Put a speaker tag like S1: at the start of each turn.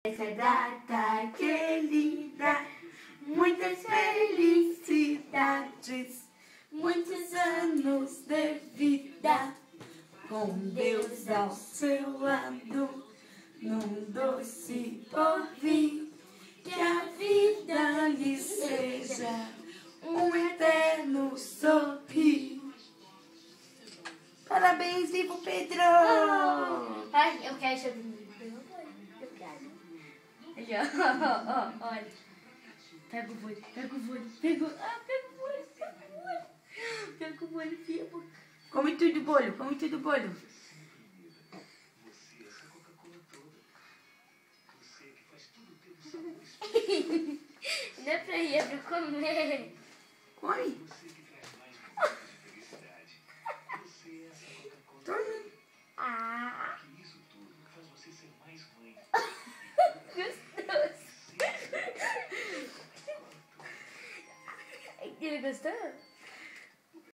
S1: Essa data querida, muitas felicidades, muitos anos de vida, com Deus ao seu lado, num doce porvir, que a vida lhe seja um eterno sorrir. Parabéns, vivo Pedro!
S2: Ai, eu quero chover no meu olho. Eu quero. Aí, ó, olha. Pega o olho, pega o olho, pega o olho, pega o olho, pega o olho, vivo.
S1: Come tudo, bolho, come tudo, bolho.
S2: Não é pra ir, é pra comer.
S1: Come. Tome.
S2: Ah. Gostoso. Ele gostou?